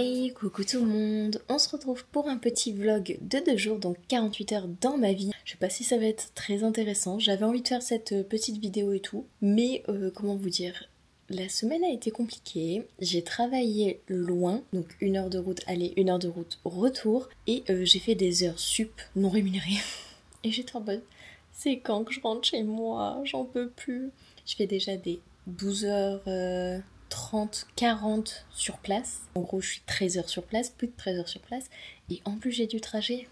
Hey, coucou tout le monde. On se retrouve pour un petit vlog de 2 jours, donc 48 heures dans ma vie. Je sais pas si ça va être très intéressant, j'avais envie de faire cette petite vidéo et tout, mais comment vous dire, la semaine a été compliquée, j'ai travaillé loin, donc 1 heure de route aller, 1 heure de route retour, et j'ai fait des heures sup non rémunérées. Et j'étais en mode, c'est quand que je rentre chez moi, j'en peux plus. Je fais déjà des 12h30, 40 sur place. En gros, je suis 13 heures sur place, plus de 13 heures sur place. Et en plus, j'ai du trajet.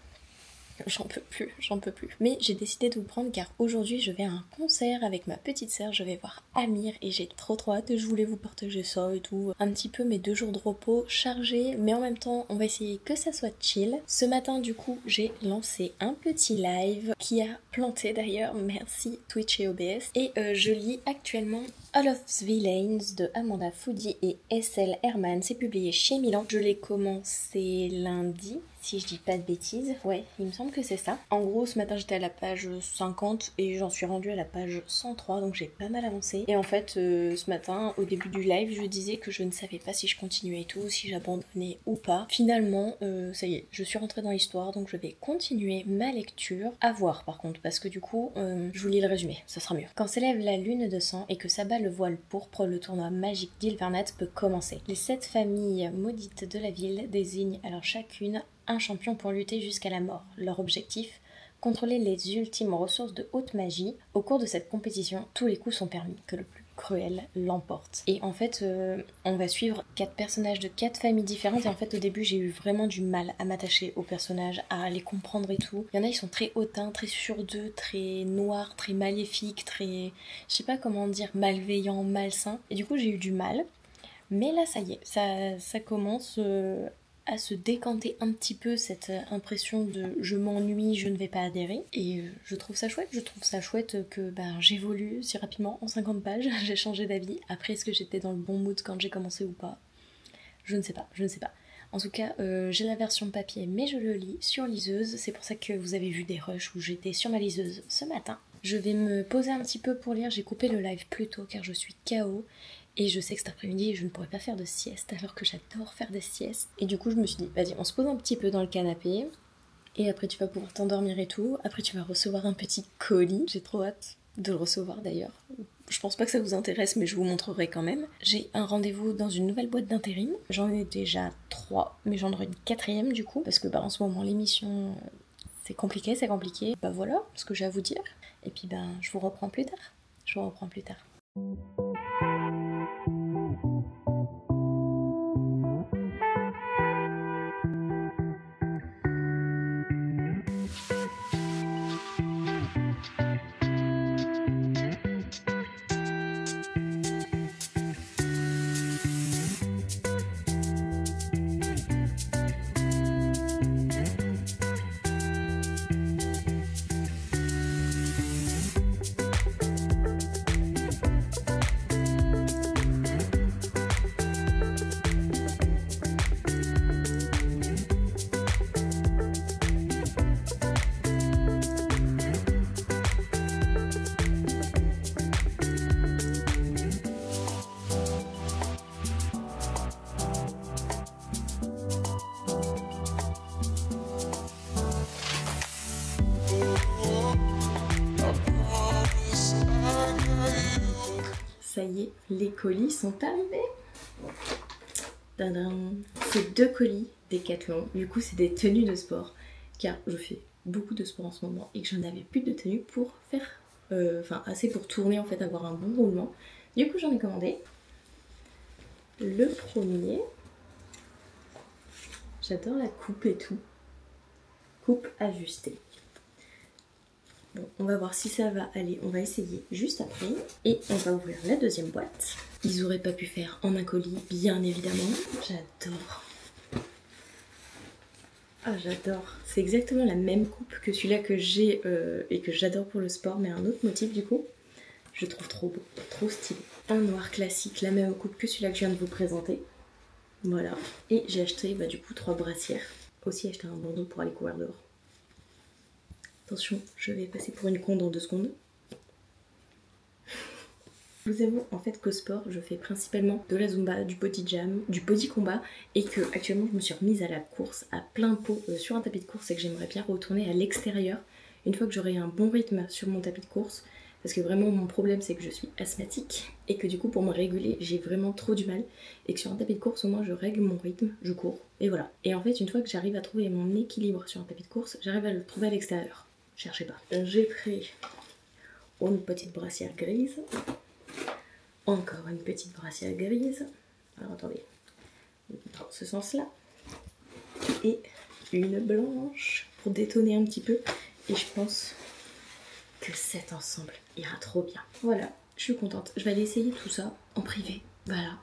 J'en peux plus, j'en peux plus. Mais j'ai décidé de vous prendre car aujourd'hui, je vais à un concert avec ma petite sœur. Je vais voir Amir et j'ai trop hâte. Je voulais vous partager ça et tout. Un petit peu mes 2 jours de repos chargés, mais en même temps, on va essayer que ça soit chill. Ce matin, du coup, j'ai lancé un petit live qui a planté d'ailleurs. Merci Twitch et OBS. Et je lis actuellement All of the Villains de Amanda Foody et S.L. Herman. C'est publié chez Milan. Je l'ai commencé lundi, si je dis pas de bêtises. Ouais, il me semble que c'est ça. En gros, ce matin, j'étais à la page 50 et j'en suis rendue à la page 103, donc j'ai pas mal avancé. Et en fait, ce matin, au début du live, je disais que je ne savais pas si je continuais et tout, si j'abandonnais ou pas. Finalement, ça y est, je suis rentrée dans l'histoire, donc je vais continuer ma lecture. À voir par contre, parce que du coup, je vous lis le résumé, ça sera mieux. Quand s'élève la lune de sang et que s'abat le voile pourpre, le tournoi magique d'Ilvernat peut commencer. Les 7 familles maudites de la ville désignent alors chacune un champion pour lutter jusqu'à la mort. Leur objectif, contrôler les ultimes ressources de haute magie. Au cours de cette compétition, tous les coups sont permis, que le plus cruel l'emporte. Et en fait, on va suivre 4 personnages de 4 familles différentes. Et en fait, au début, j'ai eu vraiment du mal à m'attacher aux personnages, à les comprendre et tout. Il y en a, ils sont très hautains, très sur d'eux, très noirs, très maléfiques, très, je sais pas comment dire, malveillants, malsains. Et du coup, j'ai eu du mal. Mais là, ça y est, ça commence à se décanter un petit peu cette impression de je m'ennuie, je ne vais pas adhérer. Et je trouve ça chouette que j'évolue si rapidement en 50 pages, j'ai changé d'avis. Après, est-ce que j'étais dans le bon mood quand j'ai commencé ou pas? Je ne sais pas. En tout cas, j'ai la version papier, mais je le lis sur liseuse. C'est pour ça que vous avez vu des rushs où j'étais sur ma liseuse ce matin. Je vais me poser un petit peu pour lire. J'ai coupé le live plus tôt car je suis KO. Et je sais que cet après-midi, je ne pourrais pas faire de sieste alors que j'adore faire des siestes. Et du coup, je me suis dit, vas-y, on se pose un petit peu dans le canapé. Et après, tu vas pouvoir t'endormir et tout. Après, tu vas recevoir un petit colis. J'ai trop hâte de le recevoir d'ailleurs. Je pense pas que ça vous intéresse, mais je vous montrerai quand même. J'ai un rendez-vous dans une nouvelle boîte d'intérim. J'en ai déjà 3, mais j'en aurai une 4e du coup. Parce que en ce moment, l'émission, c'est compliqué. Voilà ce que j'ai à vous dire. Et puis je vous reprends plus tard. Ça y est, les colis sont arrivés. Tadam. C'est 2 colis Decathlon. Du coup, c'est des tenues de sport. Car je fais beaucoup de sport en ce moment et que je n'avais plus de tenues pour faire... assez pour tourner en fait, avoir un bon roulement. Du coup, j'en ai commandé. Le premier... J'adore la coupe et tout. Coupe ajustée. Bon, on va voir si ça va aller, on va essayer juste après. Et on va ouvrir la 2e boîte. Ils auraient pas pu faire en un colis, bien évidemment. J'adore. Ah, j'adore. C'est exactement la même coupe que celui-là que j'ai et que j'adore pour le sport, mais un autre motif du coup. Je trouve trop beau, trop stylé. Un noir classique, la même coupe que celui-là que je viens de vous présenter. Voilà. Et j'ai acheté du coup 3 brassières. Aussi acheté un bandeau pour aller courir dehors. Attention, je vais passer pour une con dans 2 secondes. Je vous avoue en fait qu'au sport, je fais principalement de la zumba, du body jam, du body combat et que actuellement je me suis remise à la course à plein pot sur un tapis de course et que j'aimerais bien retourner à l'extérieur une fois que j'aurai un bon rythme sur mon tapis de course. Parce que vraiment mon problème c'est que je suis asthmatique et que du coup pour me réguler j'ai vraiment trop du mal et que sur un tapis de course au moins je règle mon rythme, je cours et voilà. Et en fait une fois que j'arrive à trouver mon équilibre sur un tapis de course, j'arrive à le trouver à l'extérieur. Cherchez pas. J'ai pris une petite brassière grise, encore une petite brassière grise, alors attendez, dans ce sens là, et une blanche pour détonner un petit peu et je pense que cet ensemble ira trop bien. Voilà, je suis contente. Je vais aller essayer tout ça en privé. Voilà.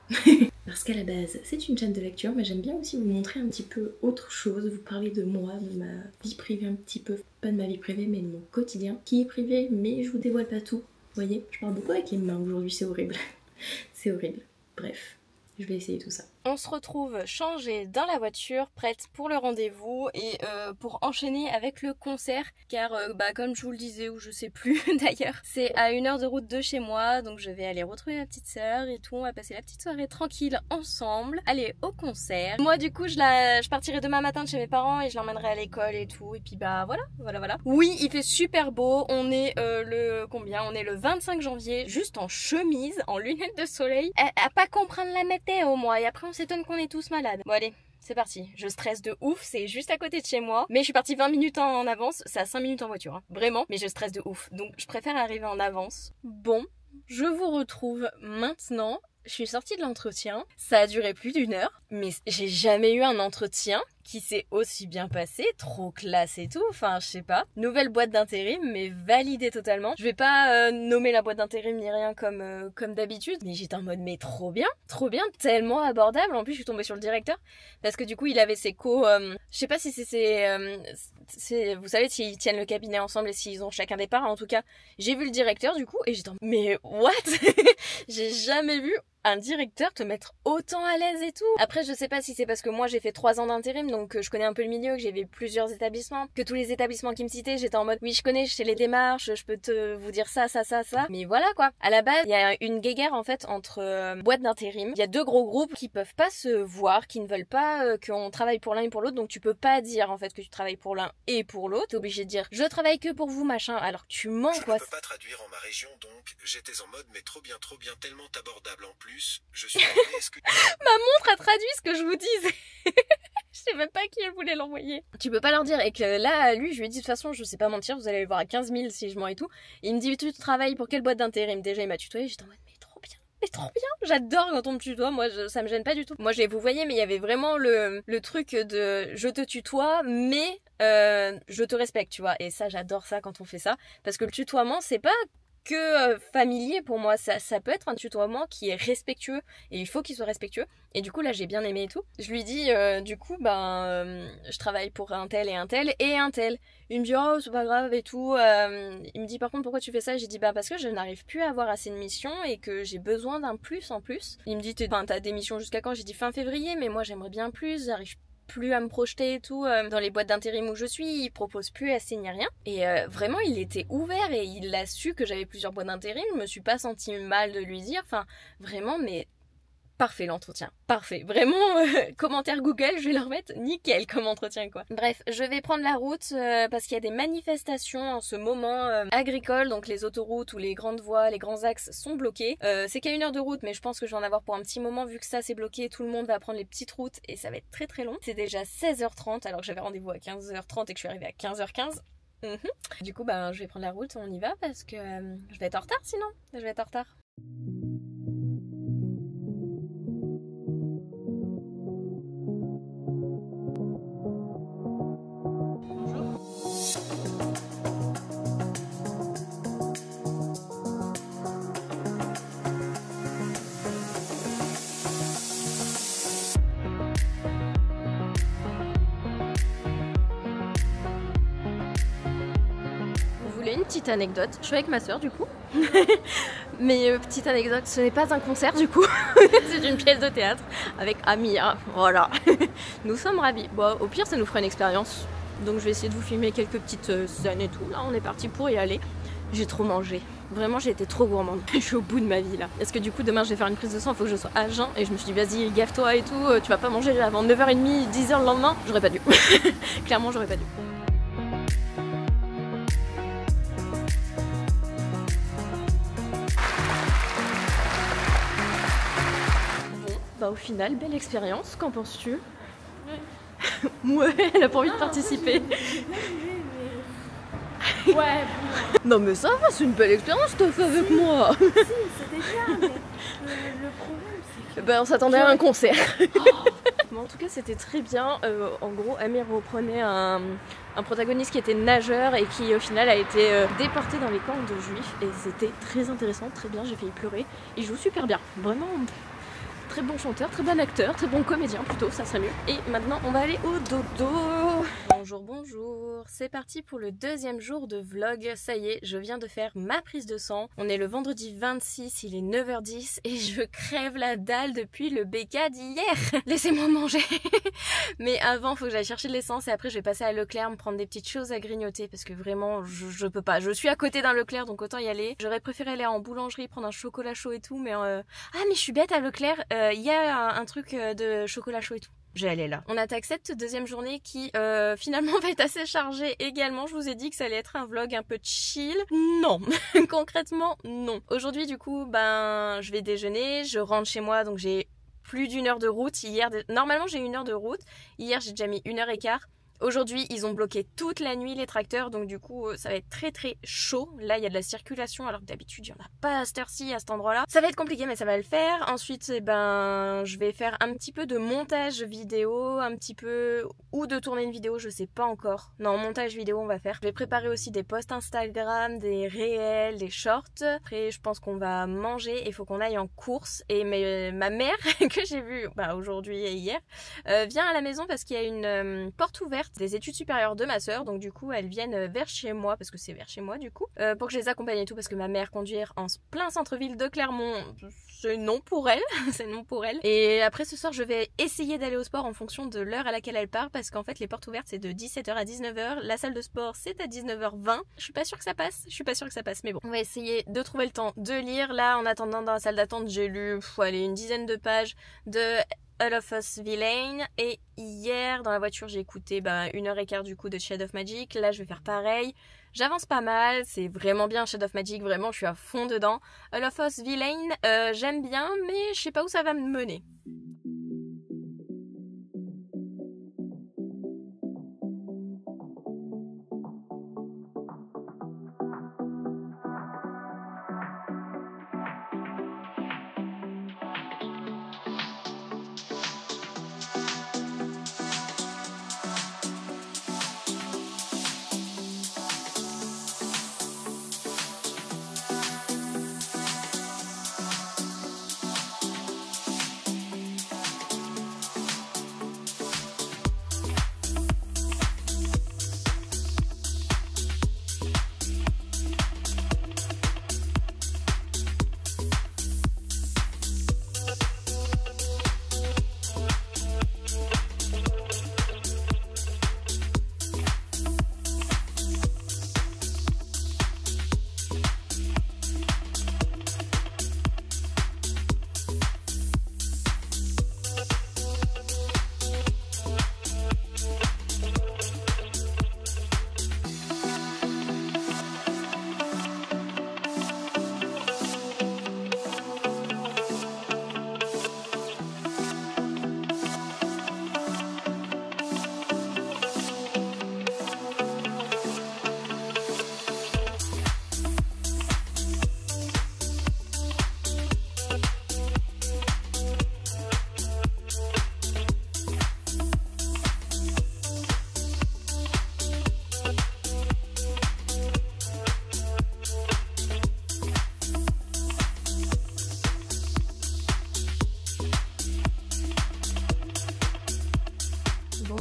Parce qu'à la base, c'est une chaîne de lecture, mais j'aime bien aussi vous montrer un petit peu autre chose, vous parler de moi, de ma vie privée un petit peu. Pas de ma vie privée, mais de mon quotidien, qui est privé, mais je vous dévoile pas tout. Vous voyez, je parle beaucoup avec les mains aujourd'hui, c'est horrible. C'est horrible. Bref, je vais essayer tout ça. On se retrouve changée dans la voiture, prête pour le rendez-vous et pour enchaîner avec le concert car comme je vous le disais ou je sais plus d'ailleurs, c'est à 1 heure de route de chez moi donc je vais aller retrouver ma petite sœur et tout, on va passer la petite soirée tranquille ensemble, aller au concert. Moi du coup je partirai demain matin de chez mes parents et je l'emmènerai à l'école et tout et puis voilà. Oui, il fait super beau, on est on est le 25 janvier, juste en chemise, en lunettes de soleil, à pas comprendre la météo moi et après on s'étonne qu'on est tous malades. Bon allez, c'est parti. Je stresse de ouf, c'est juste à côté de chez moi. Mais je suis partie 20 minutes en avance, c'est à 5 minutes en voiture. Hein. Vraiment, mais je stresse de ouf. Donc je préfère arriver en avance. Bon, je vous retrouve maintenant. Je suis sortie de l'entretien. Ça a duré plus d'1 heure. Mais j'ai jamais eu un entretien qui s'est aussi bien passé, trop classe et tout, enfin je sais pas. Nouvelle boîte d'intérim mais validée totalement. Je vais pas nommer la boîte d'intérim ni rien comme d'habitude, mais j'étais en mode mais trop bien, tellement abordable. En plus je suis tombée sur le directeur parce que du coup il avait ses je sais pas si c'est vous savez s'ils tiennent le cabinet ensemble et s'ils ont chacun des parts. En tout cas j'ai vu le directeur du coup et j'étais en mode mais what. J'ai jamais vu un directeur te mettre autant à l'aise et tout. Après je sais pas si c'est parce que moi j'ai fait 3 ans d'intérim donc je connais un peu le milieu, que j'ai vu plusieurs établissements, que tous les établissements qui me citaient j'étais en mode oui je connais, je sais les démarches, je peux vous dire ça, mais voilà quoi. À la base il y a une guéguerre en fait entre boîtes d'intérim, il y a 2 gros groupes qui peuvent pas se voir, qui ne veulent pas qu'on travaille pour l'un et pour l'autre, donc tu peux pas dire en fait que tu travailles pour l'un et pour l'autre, t'es obligé de dire je travaille que pour vous machin, alors que tu mens quoi. Je ne peux pas traduire en ma région donc j'étais en mode mais trop bien, tellement abordable en plus, je suis demandé est-ce que... Ma montre a traduit ce que je vous disais. Je sais même pas qui elle voulait l'envoyer. Tu peux pas leur dire. Et que là, lui, je lui ai dit de toute façon, je sais pas mentir, vous allez le voir à 15 000 si je mens et tout. Et il me dit, tu travailles pour quelle boîte d'intérim? Déjà, il m'a tutoyé. J'étais en mode, mais trop bien. J'adore quand on me tutoie. Moi, ça me gêne pas du tout. Moi, vous voyez, mais il y avait vraiment le truc de je te tutoie, mais je te respecte, tu vois. Et ça, j'adore ça quand on fait ça. Parce que le tutoiement, c'est pas que familier pour moi, ça peut être un tutoiement qui est respectueux et il faut qu'il soit respectueux et du coup là j'ai bien aimé et tout. Je lui dis du coup je travaille pour un tel et un tel et un tel. Il me dit oh c'est pas grave et tout, il me dit par contre pourquoi tu fais ça? J'ai dit parce que je n'arrive plus à avoir assez de missions et que j'ai besoin d'un plus en plus. Il me dit t'as des missions jusqu'à quand? J'ai dit fin février mais moi j'aimerais bien plus, j'arrive plus à me projeter et tout dans les boîtes d'intérim où je suis, il propose plus à signer rien et vraiment il était ouvert et il a su que j'avais plusieurs boîtes d'intérim, je me suis pas sentie mal de lui dire, enfin vraiment mais parfait l'entretien, parfait, vraiment commentaire Google, je vais leur mettre nickel comme entretien quoi. Bref, je vais prendre la route parce qu'il y a des manifestations en ce moment agricoles, donc les autoroutes ou les grandes voies, les grands axes sont bloqués. C'est qu'à 1 heure de route mais je pense que je vais en avoir pour un petit moment vu que ça c'est bloqué, tout le monde va prendre les petites routes et ça va être très très long. C'est déjà 16h30 alors que j'avais rendez-vous à 15h30 et que je suis arrivée à 15h15. Du coup je vais prendre la route, on y va parce que je vais être en retard sinon, je vais être en retard. Une petite anecdote, je suis avec ma soeur du coup, mais petite anecdote, ce n'est pas un concert du coup, c'est une pièce de théâtre avec Amia, voilà, nous sommes ravis, bon au pire ça nous fera une expérience, donc je vais essayer de vous filmer quelques petites scènes et tout, là on est parti pour y aller, J'ai trop mangé. Vraiment, j'ai été trop gourmande. Je suis au bout de ma vie là. Est-ce que du coup, demain, je vais faire une prise de sang, il faut que je sois à jeun. Et je me suis dit, vas-y, gaffe-toi et tout. Tu vas pas manger avant 9h30, 10h le lendemain. J'aurais pas dû. Clairement, j'aurais pas dû. Bon, bah au final, belle expérience. Qu'en penses-tu? Ouais, elle a pas envie de participer. Ouais, Non mais ça va, c'est une belle expérience t'as fait avec moi. si, c'était bien, mais le problème c'est que... Ben on s'attendait à un concert. Mais en tout cas c'était très bien. En gros Amir reprenait un protagoniste qui était nageur et qui au final a été déporté dans les camps de juifs. Et c'était très intéressant, très bien, j'ai failli pleurer. Il joue super bien, vraiment très bon chanteur, très bon acteur, très bon comédien plutôt, ça serait mieux. Et maintenant on va aller au dodo. Bonjour, bonjour, c'est parti pour le deuxième jour de vlog. Ça y est, je viens de faire ma prise de sang. On est le vendredi 26, il est 9h10 et je crève la dalle depuis le BK d'hier. Laissez-moi manger. Mais avant, faut que j'aille chercher de l'essence et après je vais passer à Leclerc me prendre des petites choses à grignoter parce que vraiment, je peux pas. Je suis à côté d'un Leclerc donc autant y aller. J'aurais préféré aller en boulangerie, prendre un chocolat chaud et tout, mais ah mais je suis bête à Leclerc, il y a un truc de chocolat chaud et tout. Je vais aller là. On attaque cette deuxième journée qui finalement va être assez chargée également. Je vous ai dit que ça allait être un vlog un peu chill. Non, concrètement non. Aujourd'hui du coup ben je vais déjeuner, je rentre chez moi donc j'ai plus d'1 heure de route. Hier, normalement j'ai 1 heure de route. Hier j'ai déjà mis 1h15. Aujourd'hui, ils ont bloqué toute la nuit les tracteurs, donc du coup, ça va être très très chaud. Là, il y a de la circulation, alors que d'habitude, il n'y en a pas à cette heure-ci, à cet endroit-là. Ça va être compliqué, mais ça va le faire. Ensuite, eh ben, je vais faire un petit peu de montage vidéo, un petit peu... ou de tourner une vidéo, je sais pas encore. Non, montage vidéo, on va faire. Je vais préparer aussi des posts Instagram, des réels, des shorts. Après, je pense qu'on va manger et il faut qu'on aille en course. Et ma mère, que j'ai vue aujourd'hui et hier, vient à la maison parce qu'il y a une porte ouverte des études supérieures de ma sœur, donc du coup elles viennent vers chez moi parce que c'est vers chez moi du coup pour que je les accompagne et tout parce que ma mère conduire en plein centre-ville de Clermont c'est non pour elle. C'est non pour elle. Et après ce soir je vais essayer d'aller au sport en fonction de l'heure à laquelle elle part parce qu'en fait les portes ouvertes c'est de 17h à 19h, la salle de sport c'est à 19h20. Je suis pas sûre que ça passe, mais bon on va essayer de trouver le temps de lire. Là en attendant dans la salle d'attente j'ai lu une dizaine de pages de All of Us Villain et hier dans la voiture j'ai écouté 1h15 du coup de Shadow of Magic. Là je vais faire pareil, j'avance pas mal, c'est vraiment bien Shadow of Magic, vraiment je suis à fond dedans. All of Us Villain j'aime bien mais je sais pas où ça va me mener.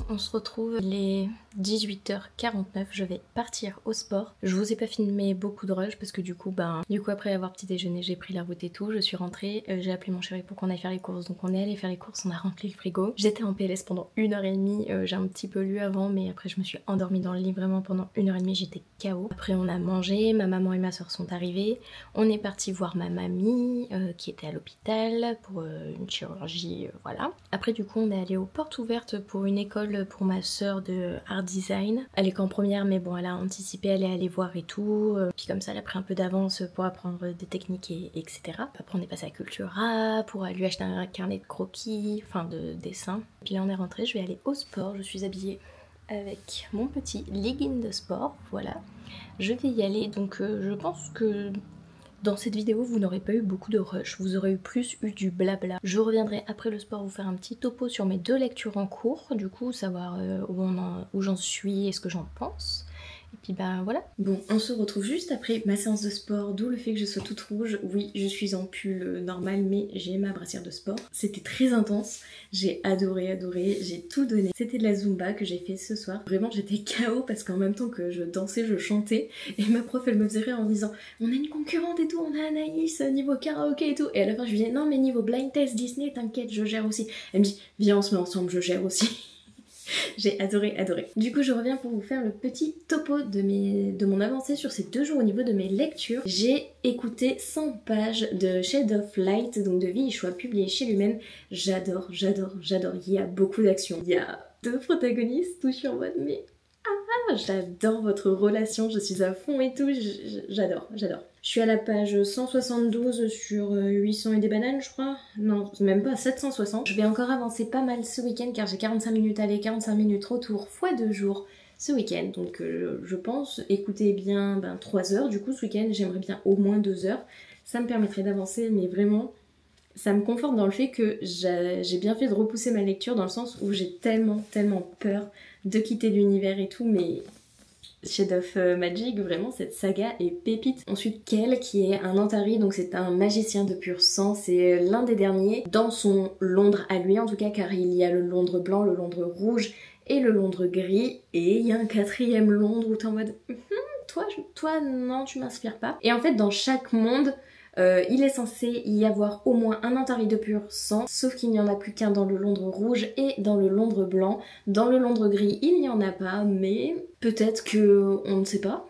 on se retrouve les 18h49, je vais partir au sport. Je vous ai pas filmé beaucoup de rush parce que du coup après avoir petit déjeuner j'ai pris la route et tout, je suis rentrée, j'ai appelé mon chéri pour qu'on aille faire les courses, donc on est allé faire les courses, on a rempli le frigo. J'étais en PLS pendant 1h30, j'ai un petit peu lu avant mais après je me suis endormie dans le lit vraiment pendant 1h30, j'étais KO. Après on a mangé, ma maman et ma soeur sont arrivées, on est parti voir ma mamie qui était à l'hôpital pour une chirurgie, voilà. Après du coup on est allé aux portes ouvertes pour une école pour ma soeur de art design. Elle est qu'en première mais bon elle a anticipé, elle est allée voir et tout. Puis comme ça elle a pris un peu d'avance pour apprendre des techniques etc. Après on est passé à Cultura pour lui acheter un carnet de croquis, enfin de dessin. Puis là on est rentré, je vais aller au sport, je suis habillée avec mon petit legging de sport, voilà. Je vais y aller donc je pense que dans cette vidéo, vous n'aurez pas eu beaucoup de rush, vous aurez plus eu du blabla. Je reviendrai après le sport vous faire un petit topo sur mes 2 lectures en cours, du coup savoir où j'en suis et ce que j'en pense. Et puis voilà. Bon, on se retrouve juste après ma séance de sport, d'où le fait que je sois toute rouge. Oui, je suis en pull normal, mais j'ai ma brassière de sport. C'était très intense, j'ai adoré, j'ai tout donné. C'était de la Zumba que j'ai fait ce soir. Vraiment, j'étais KO parce qu'en même temps que je dansais, je chantais. Et ma prof, elle me faisait rire en disant « On a une concurrente et tout, on a Anaïs, niveau karaoké et tout. » Et à la fin, je lui disais « Non, mais niveau blind test Disney, t'inquiète, je gère aussi. » Elle me dit « Viens, on se met ensemble, je gère aussi. » J'ai adoré. Du coup je reviens pour vous faire le petit topo de mon avancée sur ces 2 jours au niveau de mes lectures. J'ai écouté 100 pages de Shade of Light, donc de Vili Choi, publié chez Lumen. J'adore. Il y a beaucoup d'action. Il y a 2 protagonistes, tout je suis en mode mais j'adore votre relation, je suis à fond et tout, j'adore. Je suis à la page 172 sur 800 et des bananes je crois. Non, même pas, 760. Je vais encore avancer pas mal ce week-end car j'ai 45 minutes aller, 45 minutes retour, fois 2 jours ce week-end. Donc je pense écouter bien 3 heures. Du coup ce week-end j'aimerais bien au moins 2 heures. Ça me permettrait d'avancer mais vraiment ça me conforte dans le fait que j'ai bien fait de repousser ma lecture dans le sens où j'ai tellement peur de quitter l'univers et tout, mais Shade of Magic, vraiment cette saga est pépite. Ensuite Kel qui est un Antari, donc c'est un magicien de pur sang, c'est l'un des derniers dans son Londres à lui en tout cas, car il y a le Londres blanc, le Londres rouge et le Londres gris, et il y a un 4e Londres où t'es en mode toi non tu m'inspires pas. Et en fait dans chaque monde il est censé y avoir au moins un Antari de pur sang, sauf qu'il n'y en a plus qu'un dans le Londres rouge et dans le Londres blanc. Dans le Londres gris, il n'y en a pas, mais peut-être que on ne sait pas,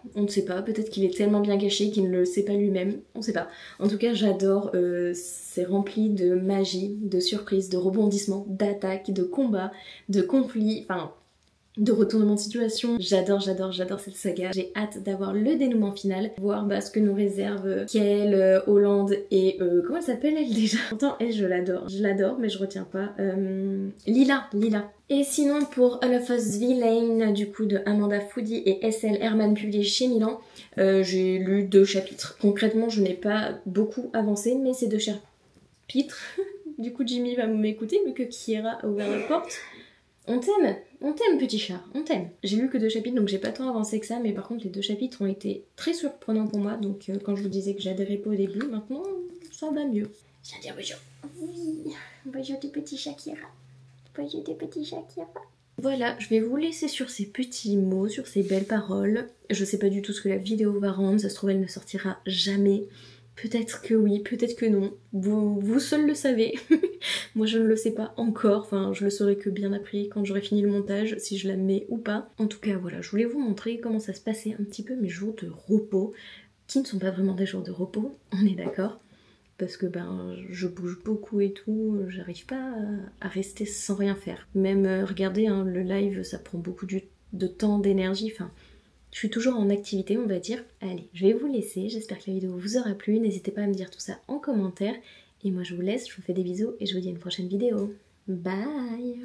peut-être qu'il est tellement bien caché qu'il ne le sait pas lui-même, on ne sait pas. En tout cas, j'adore, c'est rempli de magie, de surprises, de rebondissements, d'attaques, de combats, de conflits, enfin de retournement de situation. J'adore cette saga. J'ai hâte d'avoir le dénouement final, voir ce que nous réserve Kel, Hollande et comment elle s'appelle elle déjà? Pourtant elle je l'adore mais je retiens pas. Lila. Et sinon pour All of Us Villain du coup de Amanda Foody et S.L. Herman publié chez Milan, j'ai lu 2 chapitres. Concrètement je n'ai pas beaucoup avancé mais c'est 2 chapitres. Du coup Jimmy va m'écouter vu que Kira a ouvert la porte. On t'aime petit chat, on t'aime. J'ai lu que 2 chapitres donc j'ai pas tant avancé que ça, mais par contre les 2 chapitres ont été très surprenants pour moi, donc quand je vous disais que j'adhérais pas au début, maintenant ça va mieux. Viens dire bonjour. Oui, bonjour des petits chats Kira. Bonjour des petits chats Kira. Voilà, je vais vous laisser sur ces petits mots, sur ces belles paroles. Je sais pas du tout ce que la vidéo va rendre, ça se trouve elle ne sortira jamais. Peut-être que oui, peut-être que non. Vous seul le savez. Moi je ne le sais pas encore. Enfin, je le saurai que bien après, quand j'aurai fini le montage, si je la mets ou pas. En tout cas, voilà, je voulais vous montrer comment ça se passait un petit peu mes jours de repos, qui ne sont pas vraiment des jours de repos, on est d'accord. Parce que je bouge beaucoup et tout, j'arrive pas à rester sans rien faire. Même regardez, hein, le live, ça prend beaucoup de temps, d'énergie, enfin... Je suis toujours en activité on va dire. Allez, je vais vous laisser, j'espère que la vidéo vous aura plu, n'hésitez pas à me dire tout ça en commentaire. Et moi je vous laisse, je vous fais des bisous et je vous dis à une prochaine vidéo. Bye.